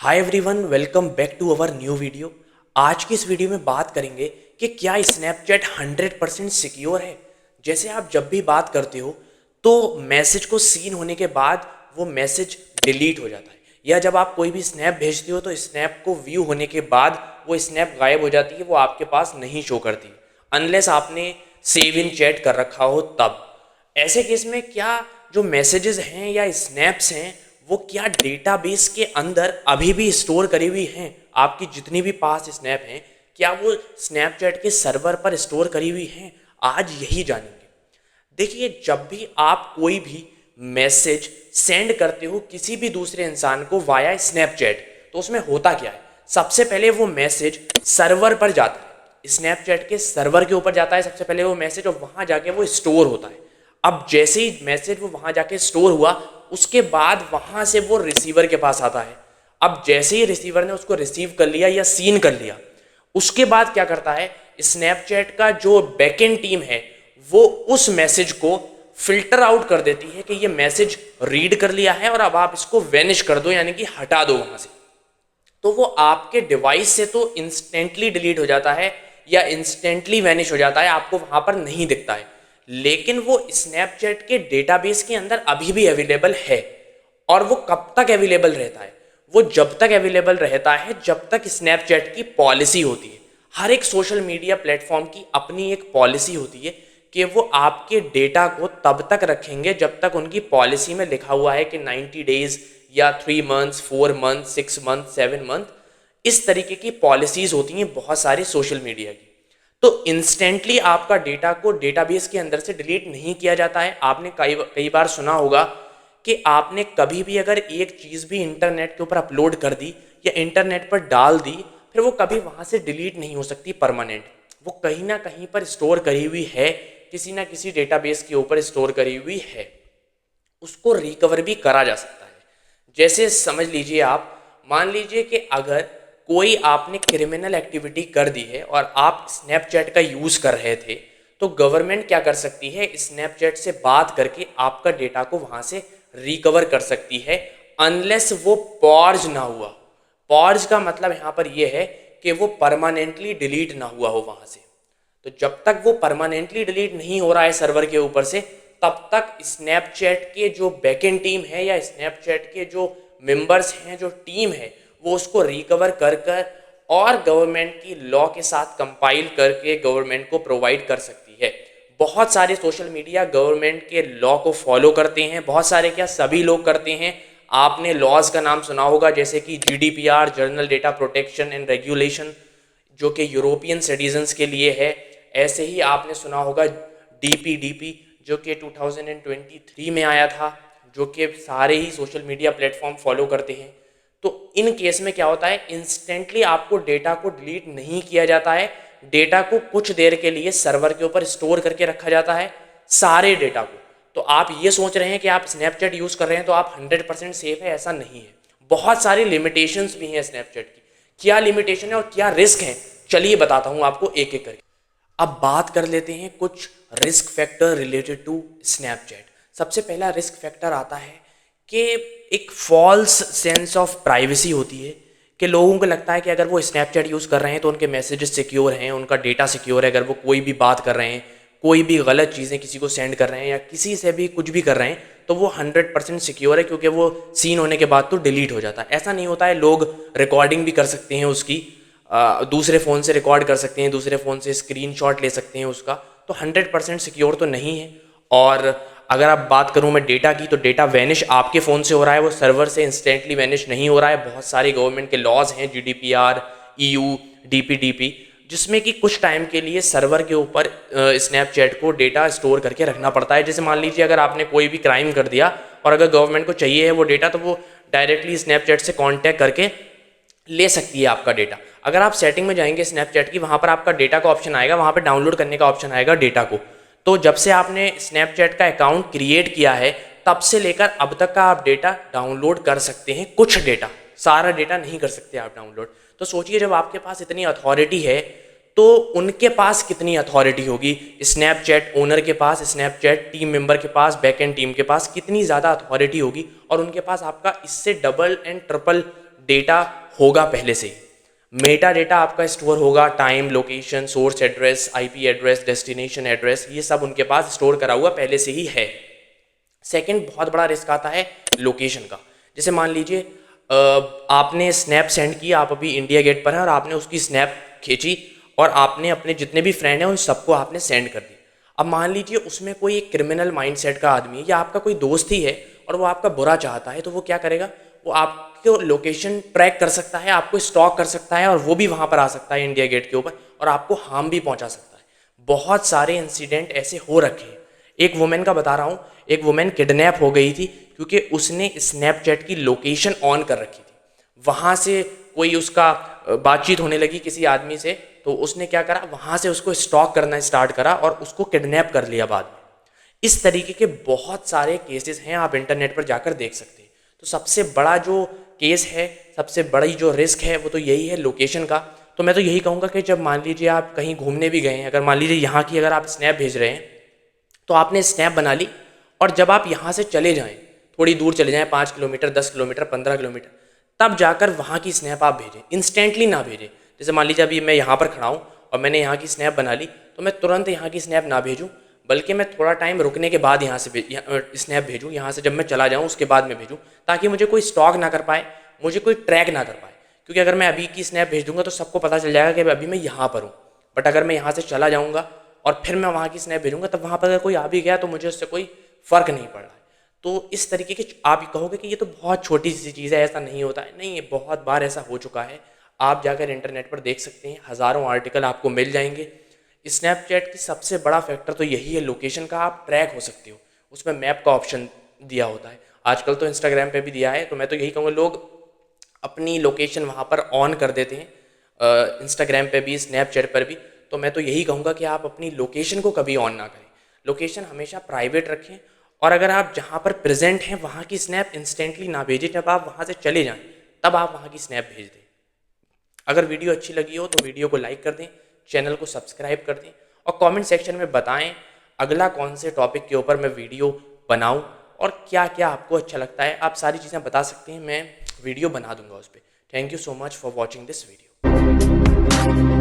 Hi everyone, welcome back to our new video. आज की इस वीडियो में बात करेंगे कि क्या स्नैपचैट 100% सिक्योर है। जैसे आप जब भी बात करते हो तो मैसेज को सीन होने के बाद वो मैसेज डिलीट हो जाता है, या जब आप कोई भी स्नैप भेजते हो तो स्नैप को व्यू होने के बाद वो स्नैप गायब हो जाती है, वो आपके पास नहीं शो करती अनलेस आपने सेव इन चैट कर रखा हो तब। ऐसे केस में क्या जो मैसेजेस हैं या स्नैप्स हैं वो क्या डेटाबेस के अंदर अभी भी स्टोर करी हुई हैं? आपकी जितनी भी पास स्नैप हैं क्या वो स्नैपचैट के सर्वर पर स्टोर करी हुई हैं? आज यही जानेंगे। देखिए, जब भी आप कोई भी मैसेज सेंड करते हो किसी भी दूसरे इंसान को वाया स्नैपचैट, तो उसमें होता क्या है? सबसे पहले वो मैसेज सर्वर पर जाता है, स्नैपचैट के सर्वर के ऊपर जाता है सबसे पहले वो मैसेज, और वहां जाके वो स्टोर होता है। अब जैसे ही मैसेज वो वहां जाके स्टोर हुआ, उसके बाद वहां से वो रिसीवर के पास आता है। अब जैसे ही रिसीवर ने उसको रिसीव कर लिया या सीन कर लिया, उसके बाद क्या करता है, स्नैपचैट का जो बैकएंड टीम है वो उस मैसेज को फिल्टर आउट कर देती है कि ये मैसेज रीड कर लिया है और अब आप इसको वैनिश कर दो, यानी कि हटा दो वहां से। तो वो आपके डिवाइस से तो इंस्टेंटली डिलीट हो जाता है या इंस्टेंटली वैनिश हो जाता है, आपको वहां पर नहीं दिखता है, लेकिन वो स्नैपचैट के डेटाबेस के अंदर अभी भी अवेलेबल है। और वो कब तक अवेलेबल रहता है? वो जब तक अवेलेबल रहता है जब तक स्नैपचैट की पॉलिसी होती है। हर एक सोशल मीडिया प्लेटफॉर्म की अपनी एक पॉलिसी होती है कि वो आपके डेटा को तब तक रखेंगे जब तक उनकी पॉलिसी में लिखा हुआ है कि 90 डेज या 3 मंथ्स, 4 मंथ, 6 मंथ, 7 मंथ, इस तरीके की पॉलिसीज होती हैं बहुत सारी सोशल मीडिया की। तो इंस्टेंटली आपका डेटा को डेटाबेस के अंदर से डिलीट नहीं किया जाता है। आपने कई बार सुना होगा कि आपने कभी भी अगर एक चीज़ भी इंटरनेट के ऊपर अपलोड कर दी या इंटरनेट पर डाल दी, फिर वो कभी वहाँ से डिलीट नहीं हो सकती परमानेंट। वो कहीं ना कहीं पर स्टोर करी हुई है, किसी ना किसी डेटाबेस के ऊपर स्टोर करी हुई है, उसको रिकवर भी करा जा सकता है। जैसे समझ लीजिए, आप मान लीजिए कि अगर कोई आपने क्रिमिनल एक्टिविटी कर दी है और आप स्नैपचैट का यूज़ कर रहे थे, तो गवर्नमेंट क्या कर सकती है, स्नैपचैट से बात करके आपका डेटा को वहाँ से रिकवर कर सकती है, अनलेस वो पॉर्ज ना हुआ। पॉर्ज का मतलब यहाँ पर यह है कि वो परमानेंटली डिलीट ना हुआ हो वहाँ से। तो जब तक वो परमानेंटली डिलीट नहीं हो रहा है सर्वर के ऊपर से, तब तक स्नैपचैट के जो बैकएंड टीम है या स्नैपचैट के जो मेंबर्स हैं, जो टीम है, वो उसको रिकवर कर कर और गवर्नमेंट की लॉ के साथ कंपाइल करके गवर्नमेंट को प्रोवाइड कर सकती है। बहुत सारे सोशल मीडिया गवर्नमेंट के लॉ को फॉलो करते हैं, बहुत सारे क्या सभी लोग करते हैं। आपने लॉज का नाम सुना होगा, जैसे कि GDPR, journal data protection and regulation, जो कि यूरोपियन सिटीजन्स के लिए है। ऐसे ही आपने सुना होगा DPDP, जो कि 2023 में आया था, जो कि सारे ही सोशल मीडिया प्लेटफॉर्म फॉलो करते हैं। तो इन केस में क्या होता है, इंस्टेंटली आपको डेटा को डिलीट नहीं किया जाता है, डेटा को कुछ देर के लिए सर्वर के ऊपर स्टोर करके रखा जाता है, सारे डेटा को। तो आप ये सोच रहे हैं कि आप स्नैपचैट यूज़ कर रहे हैं तो आप 100% सेफ है, ऐसा नहीं है। बहुत सारी लिमिटेशंस भी हैं स्नैपचैट की। क्या लिमिटेशन है और क्या रिस्क है, चलिए बताता हूँ आपको एक एक करके। अब बात कर लेते हैं कुछ risk factor related to Snapchat. सबसे पहला रिस्क फैक्टर आता है कि एक फॉल्स सेंस ऑफ प्राइवेसी होती है, कि लोगों को लगता है कि अगर वो स्नैपचैट यूज़ कर रहे हैं तो उनके मैसेजेस सिक्योर हैं, उनका डेटा सिक्योर है। अगर वो कोई भी बात कर रहे हैं, कोई भी गलत चीज़ें किसी को सेंड कर रहे हैं या किसी से भी कुछ भी कर रहे हैं, तो वो 100% सिक्योर है, क्योंकि वो सीन होने के बाद तो डिलीट हो जाता है। ऐसा नहीं होता है, लोग रिकॉर्डिंग भी कर सकते हैं उसकी, दूसरे फ़ोन से रिकॉर्ड कर सकते हैं, दूसरे फ़ोन से स्क्रीनशॉट ले सकते हैं उसका। तो 100% सिक्योर तो नहीं है। और अगर आप बात करूं मैं डेटा की, तो डेटा वैनिश आपके फ़ोन से हो रहा है, वो सर्वर से इंस्टेंटली वैनिश नहीं हो रहा है। बहुत सारे गवर्नमेंट के लॉज हैं, GDPR, EU, DPDP, जिसमें कि कुछ टाइम के लिए सर्वर के ऊपर स्नैपचैट को डेटा स्टोर करके रखना पड़ता है। जैसे मान लीजिए अगर आपने कोई भी क्राइम कर दिया और अगर गवर्नमेंट को चाहिए है वो डेटा, तो वो डायरेक्टली स्नैपचैट से कॉन्टैक्ट करके ले सकती है आपका डेटा। अगर आप सेटिंग में जाएंगे स्नैपचैट की, वहाँ पर आपका डेटा का ऑप्शन आएगा, वहाँ पर डाउनलोड करने का ऑप्शन आएगा डेटा को। तो जब से आपने स्नैपचैट का अकाउंट क्रिएट किया है तब से लेकर अब तक का आप डेटा डाउनलोड कर सकते हैं। कुछ डेटा, सारा डेटा नहीं कर सकते आप डाउनलोड। तो सोचिए, जब आपके पास इतनी अथॉरिटी है तो उनके पास कितनी अथॉरिटी होगी, स्नैपचैट ओनर के पास, स्नैपचैट टीम मेंबर के पास, बैकएंड टीम के पास कितनी ज़्यादा अथॉरिटी होगी, और उनके पास आपका इससे डबल एंड ट्रिपल डेटा होगा पहले से ही। मेटा डेटा आपका स्टोर होगा, time, location, source address, IP address, destination address, ये सब उनके पास स्टोर करा हुआ पहले से ही है। सेकंड बहुत बड़ा रिस्क आता है लोकेशन का। जैसे मान लीजिए आपने स्नैप सेंड किया, आप अभी इंडिया गेट पर हैं और आपने उसकी स्नैप खींची और आपने अपने जितने भी फ्रेंड हैं उन सबको आपने सेंड कर दी। अब मान लीजिए उसमें कोई एक क्रिमिनल माइंडसेट का आदमी है या आपका कोई दोस्त ही है और वो आपका बुरा चाहता है, तो वो क्या करेगा, वो आपको लोकेशन ट्रैक कर सकता है, आपको स्टॉक कर सकता है और वो भी वहाँ पर आ सकता है इंडिया गेट के ऊपर और आपको हार्म भी पहुँचा सकता है। बहुत सारे इंसिडेंट ऐसे हो रखे हैं। एक वुमेन का बता रहा हूँ, एक वुमेन किडनैप हो गई थी क्योंकि उसने स्नैपचैट की लोकेशन ऑन कर रखी थी। वहाँ से कोई उसका बातचीत होने लगी किसी आदमी से, तो उसने क्या करा, वहाँ से उसको स्टॉक करना स्टार्ट करा और उसको किडनैप कर लिया बाद में। इस तरीके के बहुत सारे केसेस हैं, आप इंटरनेट पर जाकर देख सकते हैं। तो सबसे बड़ा जो केस है, सबसे बड़ी जो रिस्क है वो तो यही है लोकेशन का। तो मैं तो यही कहूँगा कि जब मान लीजिए आप कहीं घूमने भी गए हैं, अगर मान लीजिए यहाँ की अगर आप स्नैप भेज रहे हैं तो आपने स्नैप बना ली और जब आप यहाँ से चले जाएं, थोड़ी दूर चले जाएं, 5 किलोमीटर, 10 किलोमीटर, 15 किलोमीटर, तब जाकर वहाँ की स्नैप आप भेजें, इंस्टेंटली ना भेजें। जैसे मान लीजिए अभी मैं यहाँ पर खड़ा हूँ और मैंने यहाँ की स्नैप बना ली, तो मैं तुरंत यहाँ की स्नैप ना भेजूँ, बल्कि मैं थोड़ा टाइम रुकने के बाद यहाँ से स्नैप भेजूँ, यहाँ से जब मैं चला जाऊँ उसके बाद मैं भेजूँ, ताकि मुझे कोई स्टॉक ना कर पाए, मुझे कोई ट्रैक ना कर पाए। क्योंकि अगर मैं अभी की स्नैप भेज दूंगा तो सबको पता चल जाएगा कि अभी मैं यहाँ पर हूँ। बट अगर मैं यहाँ से चला जाऊँगा और फिर मैं वहाँ की स्नैप भेजूंगा, तब वहाँ पर अगर कोई आ भी गया तो मुझे उससे कोई फ़र्क नहीं पड़ रहा है। तो इस तरीके की आप कहोगे कि ये तो बहुत छोटी सी चीज़ है, ऐसा नहीं होता है, नहीं, ये बहुत बार ऐसा हो चुका है। आप जाकर इंटरनेट पर देख सकते हैं, हज़ारों आर्टिकल आपको मिल जाएंगे। स्नैपचैट की सबसे बड़ा फैक्टर तो यही है लोकेशन का, आप ट्रैक हो सकते हो, उसमें मैप का ऑप्शन दिया होता है। आजकल तो इंस्टाग्राम पे भी दिया है, तो मैं तो यही कहूँगा लोग अपनी लोकेशन वहाँ पर ऑन कर देते हैं, इंस्टाग्राम पे भी, स्नैपचैट पर भी। तो मैं तो यही कहूँगा कि आप अपनी लोकेशन को कभी ऑन ना करें, लोकेशन हमेशा प्राइवेट रखें। और अगर आप जहाँ पर प्रेजेंट हैं वहाँ की स्नैप इंस्टेंटली ना भेजें, जब आप वहाँ से चले जाएं तब आप वहाँ की स्नैप भेज दें। अगर वीडियो अच्छी लगी हो तो वीडियो को लाइक कर दें, चैनल को सब्सक्राइब कर दें और कमेंट सेक्शन में बताएं अगला कौन से टॉपिक के ऊपर मैं वीडियो बनाऊं और क्या क्या आपको अच्छा लगता है। आप सारी चीज़ें बता सकते हैं, मैं वीडियो बना दूंगा उस पर। Thank you so much for watching this video.